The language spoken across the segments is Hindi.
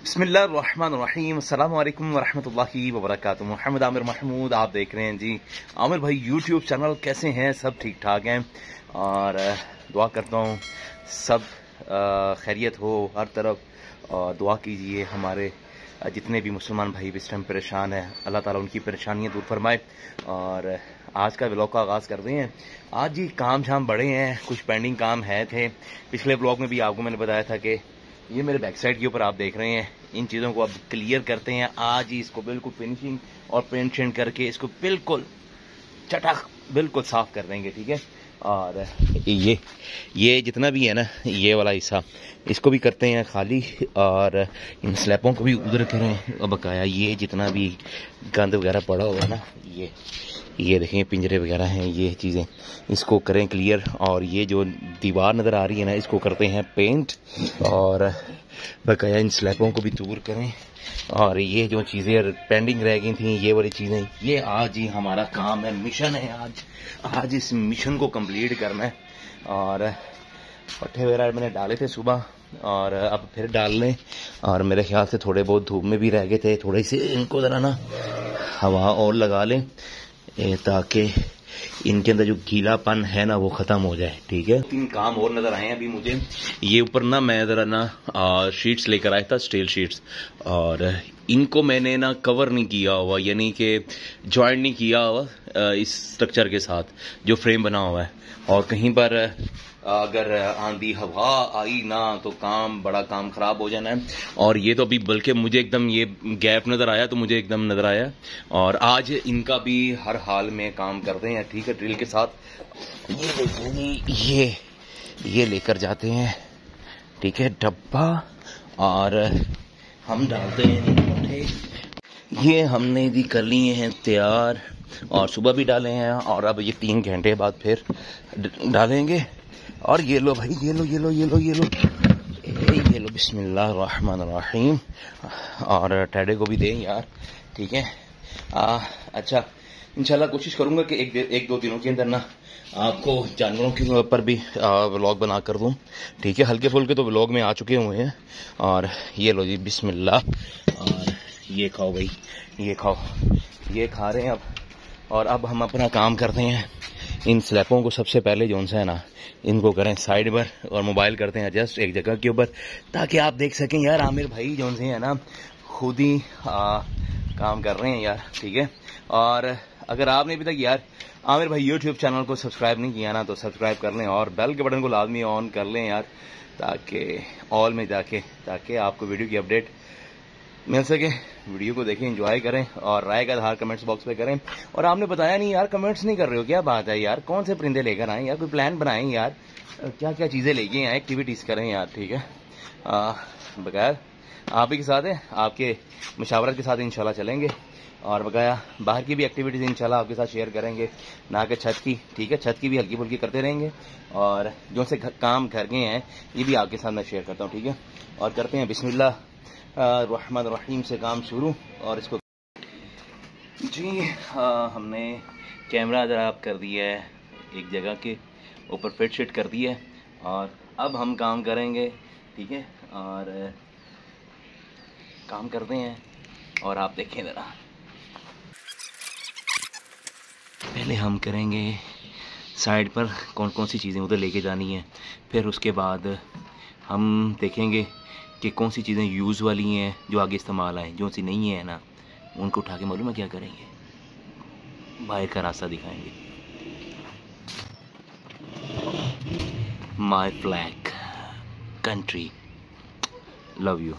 बिस्मिल्लाहिर्रहमानिर्रहीम अस्सलाम वालेकुम वरहमतुल्लाहि वबरकातुहू। मोहम्मद आमिर महमूद आप देख रहे हैं जी आमिर भाई यूट्यूब चैनल। कैसे हैं? सब ठीक ठाक हैं और दुआ करता हूँ सब खैरियत हो हर तरफ। और दुआ कीजिए हमारे जितने भी मुसलमान भाई इस टाइम परेशान हैं, अल्लाह ताला उनकी परेशानियाँ दूर फरमाए। और आज का व्लॉग का आगाज़ करते हैं। आज जी काम शाम बड़े हैं, कुछ पेंडिंग काम है थे। पिछले व्लॉग में भी आपको मैंने बताया था कि ये मेरे बैक साइड के ऊपर आप देख रहे हैं, इन चीज़ों को अब क्लियर करते हैं। आज ही इसको बिल्कुल फिनिशिंग और पेंट शेंट करके इसको बिल्कुल चटक बिल्कुल साफ कर देंगे, ठीक है। और ये जितना भी है ना, ये वाला हिस्सा इसको भी करते हैं खाली, और इन स्लैपों को भी उधर करें। अब बकाया ये जितना भी गंद वगैरह पड़ा हुआ है ना, ये देखें पिंजरे वगैरह हैं, ये चीज़ें इसको करें क्लियर। और ये जो दीवार नज़र आ रही है ना, इसको करते हैं पेंट और बकाया इन स्लैपों को भी दूर करें। और ये जो चीज़ें पेंडिंग रह गई थी, ये वाली चीज़ें, ये आज ही हमारा काम है, मिशन है। आज इस मिशन को कंप्लीट करना है। और पट्टे वगैरह मैंने डाले थे सुबह और अब फिर डाल लें। और मेरे ख्याल से थोड़े बहुत धूप में भी रह गए थे, थोड़े से इनको ज़रा ना हवा और लगा लें ताकि इनके अंदर जो गीलापन है ना वो ख़त्म हो जाए, ठीक है। 3 काम और नज़र आए हैं अभी मुझे। ये ऊपर ना मैं ज़रा ना शीट्स लेकर आया था, स्टील शीट्स, और इनको मैंने ना कवर नहीं किया हुआ, यानी कि जॉइंट नहीं किया हुआ इस स्ट्रक्चर के साथ जो फ्रेम बना हुआ है। और कहीं पर अगर आंधी हवा आई ना तो बड़ा काम खराब हो जाना है। और ये तो अभी बल्कि मुझे एकदम ये गैप नज़र आया तो मुझे एकदम नज़र आया। और आज इनका भी हर हाल में काम करते हैं, ठीक है, ड्रिल के साथ। ये देखिए ये लेकर जाते हैं, ठीक है, डब्बा, और हम डालते हैं। ये हमने भी कर लिए हैं तैयार, और सुबह भी डाले हैं, और अब ये 3 घंटे बाद फिर डालेंगे। और ये लो भाई, ये लो बिस्मिल्लाहिर्रहमानिर्रहीम। और टैडे को भी दें यार, ठीक है। अच्छा, इंशाल्लाह कोशिश करूंगा कि एक दो दिनों के अंदर ना आपको जानवरों के ऊपर भी व्लॉग बना कर दूं, ठीक है। हल्के फुल्के तो व्लॉग में आ चुके हुए हैं। और ये लो जी बिस्मिल्लाह, और ये खाओ भाई, ये खाओ, ये खा रहे हैं अब। और अब हम अपना काम करते हैं। इन स्लैपों को सबसे पहले जो सा है ना, इनको करें साइड पर और मोबाइल करते हैं एडजस्ट एक जगह के ऊपर, ताकि आप देख सकें यार आमिर भाई जो से है ना खुद ही काम कर रहे हैं यार, ठीक है। और अगर आपने अभी तक यार आमिर भाई यूट्यूब चैनल को सब्सक्राइब नहीं किया ना तो सब्सक्राइब कर लें, और बेल के बटन को लाजमी ऑन कर लें यार, ताकि ऑल में जाके ताकि आपको वीडियो की अपडेट मिल सके। वीडियो को देखें, एंजॉय करें, और राय का इज़हार कमेंट्स बॉक्स पे करें। और आपने बताया नहीं यार, कमेंट्स नहीं कर रहे हो, क्या बात है यार? कौन से परिंदे लेकर आए यार? कोई प्लान बनाएं यार, क्या क्या चीज़ें लेके आए, एक्टिविटीज़ करें यार, ठीक है। बगैर आप ही के साथ है, आपके मशावरत के साथ इंशाल्लाह चलेंगे। और बकाया बाहर की भी एक्टिविटीज़ इंशाल्लाह आपके साथ शेयर करेंगे, ना कि छत की, ठीक है। छत की भी हल्की फुल्की करते रहेंगे, और जो से काम घर गए हैं ये भी आपके साथ मैं शेयर करता हूँ, ठीक है। और करते हैं बिस्मिल्लाह रहमान रहीम से काम शुरू। और इसको जी हमने कैमरा ज़रा कर दिया है, एक जगह के ऊपर फिट शिट कर दिया है, और अब हम काम करेंगे, ठीक है। और काम करते हैं, और आप देखें ज़रा। पहले हम करेंगे साइड पर कौन कौन सी चीज़ें उधर लेके जानी है, फिर उसके बाद हम देखेंगे कि कौन सी चीज़ें यूज़ वाली हैं जो आगे इस्तेमाल आएँ, जो सी नहीं है ना उनको उठा के मालूम है क्या करेंगे, बाहर का रास्ता दिखाएंगे। माई फ्लैग कंट्री, लव यू।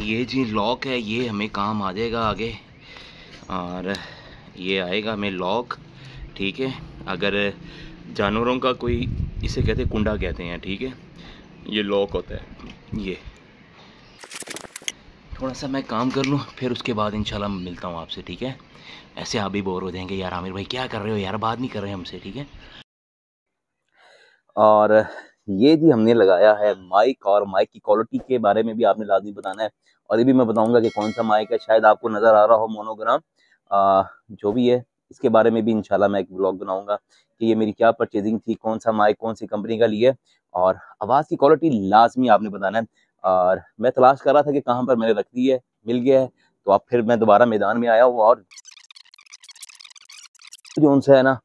ये जी लॉक है, ये हमें काम आ जाएगा आगे, और ये आएगा हमें लॉक, ठीक है। अगर जानवरों का कोई, इसे कहते हैं कुंडा कहते हैं, ठीक है, ये लॉक होता है। ये थोड़ा सा मैं काम कर लूँ, फिर उसके बाद इंशाल्लाह मिलता हूँ आपसे, ठीक है। ऐसे आप भी बोर हो जाएंगे यार आमिर भाई क्या कर रहे हो यार, बात नहीं कर रहे हमसे, ठीक है। और ये जी हमने लगाया है माइक, और माइक की क्वालिटी के बारे में भी आपने लाजमी बताना है। और ये भी मैं बताऊंगा कि कौन सा माइक है, शायद आपको नज़र आ रहा हो मोनोग्राम, जो भी है इसके बारे में भी इंशाल्लाह मैं एक ब्लॉग बनाऊंगा कि ये मेरी क्या परचेजिंग थी, कौन सा माइक कौन सी कंपनी का लिए, और आवाज़ की क्वालिटी लाजमी आपने बताना है। और मैं तलाश कर रहा था कि कहाँ पर मैंने रख दी है, मिल गया है, तो अब फिर मैं दोबारा मैदान में आया हूँ। और जो उनसे है ना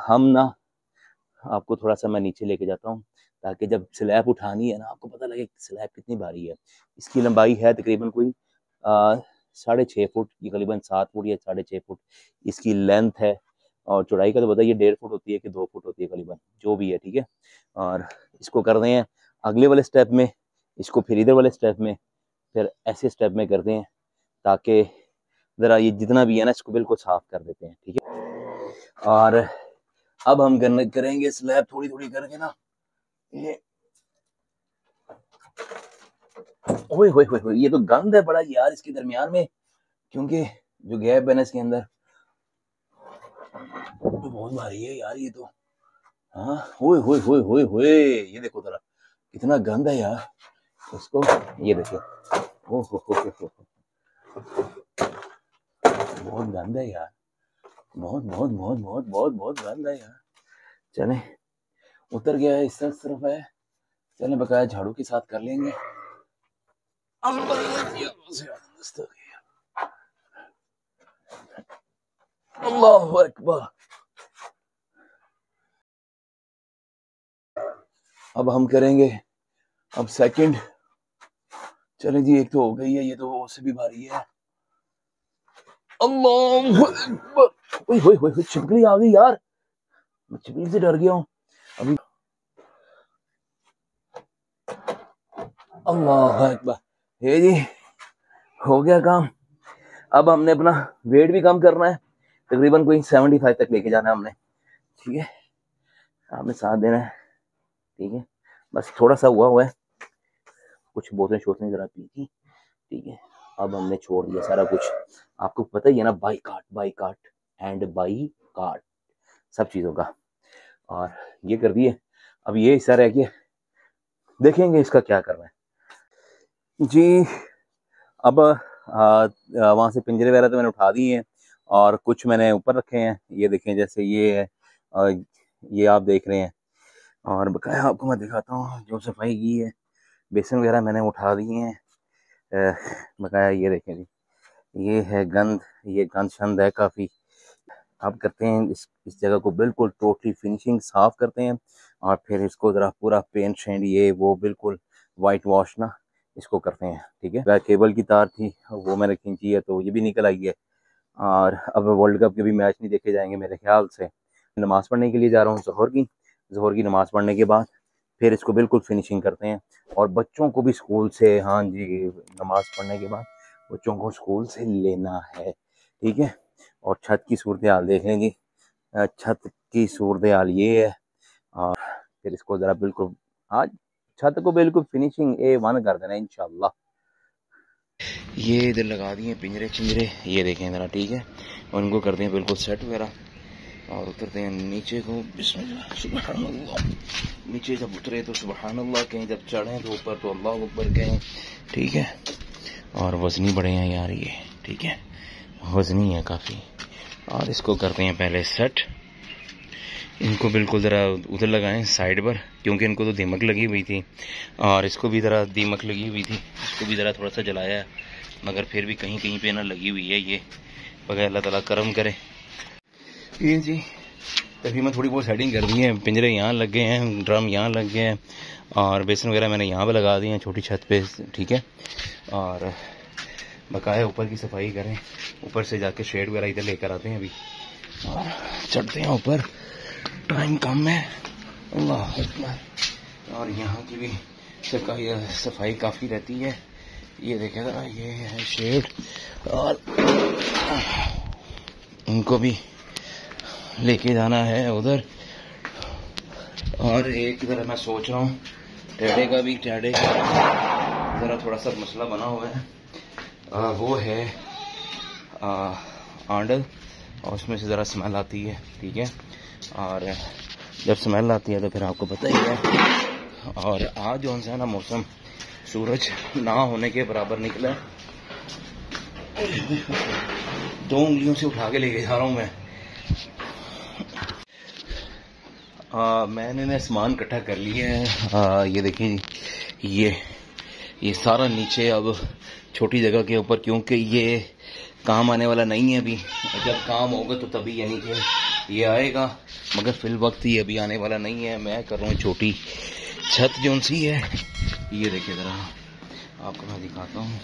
हम ना आपको थोड़ा सा मैं नीचे लेके जाता हूँ, ताकि जब स्लैब उठानी है ना आपको पता लगे स्लैब कितनी भारी है। इसकी लंबाई है तकरीबन कोई 6.5 फुट, तकरीबन 7 फुट या 6.5 फुट इसकी लेंथ है। और चौड़ाई का तो बताइए 1.5 फुट होती है कि 2 फुट होती है, करीबन जो भी है, ठीक है। और इसको कर रहे हैं अगले वाले स्टेप में, इसको फिर इधर वाले स्टेप में, फिर ऐसे स्टेप में करते हैं, ताकि ज़रा ये जितना भी है ना इसको बिल्कुल साफ कर देते हैं, ठीक है। और अब हम करेंगे स्लैब थोड़ी थोड़ी करके ना, ये ओए होए होए, ये तो गंद है बड़ा यार इसके दरमियान में, क्योंकि जो गैप है ना इसके अंदर तो बहुत भारी है यार ये तो। हाँ, होए होए होए होए होए, ये देखो जरा कितना गंद है यार इसको, ये देखो, ओ हो, बहुत गंद है यार, बहुत बहुत बहुत बहुत बहुत बहुत गंद है यार। चले उतर गया है, इस तरफ है, चले बकाया झाड़ू के साथ कर लेंगे। अल्लाहु अकबर। अब हम करेंगे अब सेकंड। चले जी, एक तो हो गई है, ये तो उससे भी भारी है। अल्लाहु अकबर, ओए होए होए, छिपकली आ गई यार, मैं छिपकली से डर गया हूँ अभी। अल्लाहु अकबर, ये जी हो गया काम। अब हमने अपना वेट भी कम करना है, तकरीबन कोई 75 तक लेके जाना है हमने, ठीक है। आपने साथ देना है, ठीक है। बस थोड़ा सा हुआ है, कुछ बोतलें शोतलें जरा पी थी, ठीक है। अब हमने छोड़ दिया सारा कुछ, आपको पता ही है ना, by cart and by cart सब चीज़ों का, और ये कर दिए। अब ये हिस्सा रह गया, देखेंगे इसका क्या करना है जी। अब वहाँ से पिंजरे वगैरह तो मैंने उठा दिए हैं, और कुछ मैंने ऊपर रखे हैं, ये देखें, जैसे ये है, ये आप देख रहे हैं। और बकाया आपको मैं दिखाता हूँ जो सफाई की है, बेसन वगैरह मैंने उठा दिए हैं। बकाया ये देखें जी, ये है गंद, ये गंद शंद है काफ़ी। अब करते हैं इस जगह को बिल्कुल टोटली फिनिशिंग साफ करते हैं, और फिर इसको ज़रा पूरा पेंट शेंट ये वो बिल्कुल वाइट वॉश ना इसको करते हैं, ठीक है। केबल की तार थी वो मैंने खींची है, तो ये भी निकल आई है। और अब वर्ल्ड कप के भी मैच नहीं देखे जाएंगे मेरे ख्याल से। नमाज़ पढ़ने के लिए जा रहा हूँ ज़ोहर की नमाज़ पढ़ने के बाद फिर इसको बिल्कुल फिनिशिंग करते हैं। और बच्चों को भी स्कूल से, हाँ जी, नमाज़ पढ़ने के बाद बच्चों को स्कूल से लेना है, ठीक है। और छत की सूरत हाल देख लें जी, छत की सूरत हाल ये है। और फिर इसको ज़रा बिल्कुल आज छत को बिल्कुल फिनिशिंग A1 कर देना इंशाल्लाह। ये इधर लगा दिए पिंजरे चिंजरे, ये देखें ज़रा, ठीक है। और उनको करते हैं बिल्कुल सेट वगैरह, और उतरते हैं नीचे को। बिस्मिल्लाह, सुभान अल्लाह। नीचे जब उतरे तो सुभान अल्लाह कहें, जब चढ़े तो ऊपर तो अल्लाह अकबर कहें, ठीक है। और वज़नी बड़े हैं यार ये, ठीक है, वज़नी है काफ़ी। और इसको करते हैं पहले सेट, इनको बिल्कुल ज़रा उधर लगाएं साइड पर, क्योंकि इनको तो दीमक लगी हुई थी, और इसको भी ज़रा दीमक लगी हुई थी, इसको भी ज़रा थोड़ा सा जलाया है, मगर फिर भी कहीं कहीं पे ना लगी हुई है ये। बगैर अल्लाह ताला करम करे। ये जी तकरीबन थोड़ी बहुत सेटिंग कर दी है, पिंजरे यहाँ लग गए हैं, ड्रम यहाँ लग गए हैं, और बेसन वगैरह मैंने यहाँ पे लगा दिए हैं छोटी छत पे, ठीक है। और बकाया ऊपर की सफाई करें, ऊपर से जाके शेड वगैरह इधर लेकर आते हैं अभी, और चढ़ते हैं ऊपर, टाइम कम है। अल्लाह अकबर। और यहाँ की भी सफाई काफ़ी रहती है, ये देखें ज़रा, ये है शेड, और इनको भी लेके जाना है उधर। और एक ज़रा मैं सोच रहा हूँ टेढ़े का ज़रा थोड़ा सा मसला बना हुआ है, वो है आंडल, और उसमें से ज़रा स्मेल आती है, ठीक है। और जब स्मेल आती है तो फिर आपको पता ही है। और आज जो है ना मौसम सूरज ना होने के बराबर निकला है, 2 उंगलियों से उठा के लेके जा रहा हूँ मैं, मैंने ना सामान इकट्ठा कर लिया है। ये देखिए ये सारा नीचे अब छोटी जगह के ऊपर, क्योंकि ये काम आने वाला नहीं है अभी। जब काम होगा तो तभी यानी कि ये आएगा, मगर फिल वक्त ये अभी आने वाला नहीं है। मैं कर रहा हूँ छोटी छत जो सी है, ये देखिए ज़रा आपको मैं दिखाता हूँ।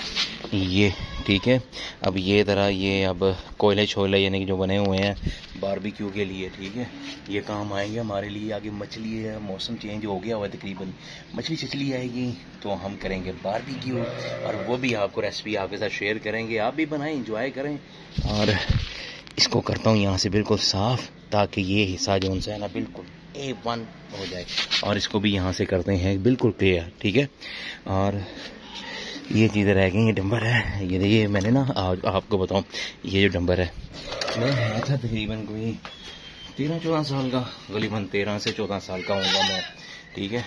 ये ठीक है, अब ये तरह ये अब कोयले छोले यानी कि जो बने हुए हैं बारबेक्यू के लिए, ठीक है, ये काम आएंगे हमारे लिए। आगे मछली है, मौसम चेंज हो गया हुआ है तकरीबन, मछली छिछली आएगी तो हम करेंगे बारबेक्यू, और वो भी आपको रेसिपी आपके साथ शेयर करेंगे। आप भी बनाएं, इंजॉय करें। और इसको करता हूँ यहाँ से बिल्कुल साफ़, ताकि ये हिस्सा जो उनसे है ना बिल्कुल A1 हो जाए। और इसको भी यहाँ से करते हैं बिल्कुल क्लियर, ठीक है। और ये चीज़ें रह गई, ये डंबर है, ये देखिए मैंने ना आपको बताऊं, ये जो डंबर है मैं है था तकरीबन कोई 13-14 साल का, करीबन 13 से 14 साल का होगा मैं, ठीक है।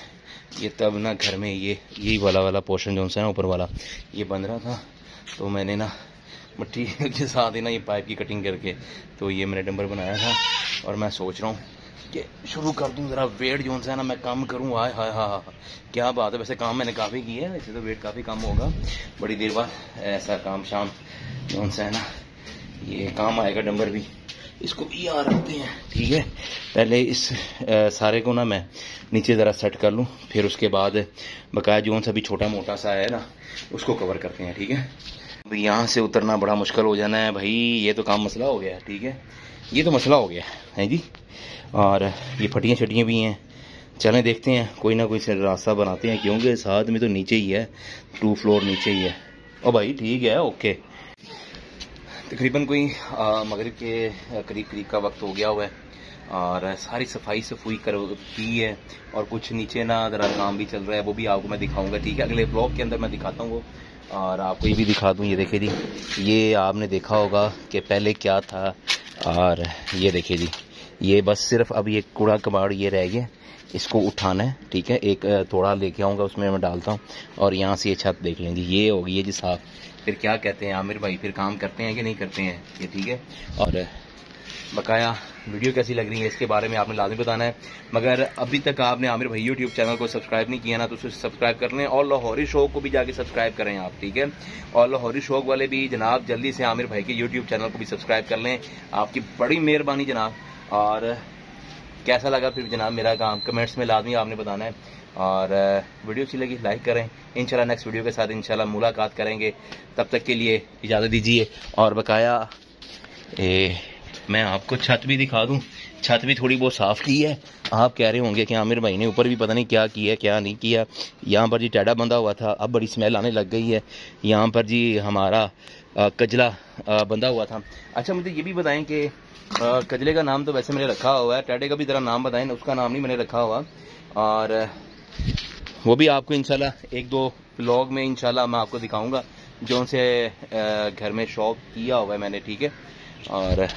ये तब ना घर में यही वाला पोर्शन जो है ना ऊपर वाला ये बन रहा था, तो मैंने ना मिट्टी के साथ ही ना ये पाइप की कटिंग करके तो ये मैंने डंबर बनाया था। और मैं सोच रहा हूँ कि शुरू कर दूँ ज़रा, वेट जो है ना मैं कम करूँ। हाय हाय हाँ, क्या बात है। वैसे काम मैंने काफ़ी किया है, इससे तो वेट काफ़ी कम होगा बड़ी देर बाद। ऐसा काम शाम जो है ना ये काम आएगा। डंबर भी इसको भी यहाँ रखते हैं, ठीक है। पहले इस सारे को ना मैं नीचे ज़रा सेट कर लूँ, फिर उसके बाद बकाया जो सा भी छोटा मोटा सा है ना उसको कवर करते हैं, ठीक है। अब यहाँ से उतरना बड़ा मुश्किल हो जाना है भाई, ये तो काम मसला हो गया, ठीक है, ये तो मसला हो गया है जी। और ये फटियाँ छटियाँ भी हैं, चलें देखते हैं कोई ना कोई रास्ता बनाते हैं, क्योंकि साथ में तो नीचे ही है, 2 फ्लोर नीचे ही है। ओ भाई ठीक है, ओके। तकरीबन कोई मगरिब के करीब का वक्त हो गया हुआ है, और सारी सफाई सफुई की है, और कुछ नीचे ना ज़रा काम भी चल रहा है, वो भी आपको मैं दिखाऊंगा, ठीक है। अगले ब्लॉग के अंदर मैं दिखाता हूँ वो, और आपको ये भी दिखा दूँ। ये देखिए जी, ये आपने देखा होगा कि पहले क्या था, और ये देखिए जी, ये बस सिर्फ अब ये कूड़ा कबाड़ ये रह गया, इसको उठाना है, ठीक है। एक थोड़ा लेके आऊँगा, उसमें मैं डालता हूँ, और यहाँ से ये छत देख लेंगे, ये होगी ये जी साफ। फिर क्या कहते हैं आमिर भाई, फिर काम करते हैं कि नहीं करते हैं ये, ठीक है। और बकाया वीडियो कैसी लग रही है इसके बारे में आपने लाजमी बताना है। मगर अभी तक आपने आमिर भाई यूट्यूब चैनल को सब्सक्राइब नहीं किया ना, तो उसे सब्सक्राइब कर लें, और लाहौरी शौक को भी जाके सब्सक्राइब करें आप, ठीक है। और लाहौरी शौक वाले भी जनाब जल्दी से आमिर भाई के यूट्यूब चैनल को भी सब्सक्राइब कर लें, आपकी बड़ी मेहरबानी जनाब। और कैसा लगा फिर जनाब मेरा काम, कमेंट्स में लाजमी आपने बताना है। और वीडियो अच्छी लगी लाइक करें। इंशाल्लाह नेक्स्ट वीडियो के साथ इंशाल्लाह मुलाकात करेंगे, तब तक के लिए इजाज़त दीजिए। और बकाया मैं आपको छत भी दिखा दूं, छत भी थोड़ी बहुत साफ़ की है। आप कह रहे होंगे कि आमिर भाई ने ऊपर भी पता नहीं क्या किया क्या नहीं किया। यहाँ पर जी टेढ़ा बंधा हुआ था, अब बड़ी स्मेल आने लग गई है। यहाँ पर जी हमारा कजला बंधा हुआ था। अच्छा मुझे ये भी बताएं कि कजले का नाम तो वैसे मैंने रखा हुआ है, टेढ़े का भी ज़रा नाम बताएं, उसका नाम नहीं मैंने रखा हुआ। और वो भी आपको इंशाल्लाह 1-2 व्लॉग में इंशाल्लाह मैं आपको दिखाऊंगा, जो उनसे घर में शौक किया हुआ है मैंने, ठीक है। और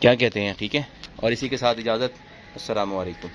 क्या कहते हैं, ठीक है। और इसी के साथ इजाज़त, अस्सलामु अलैकुम।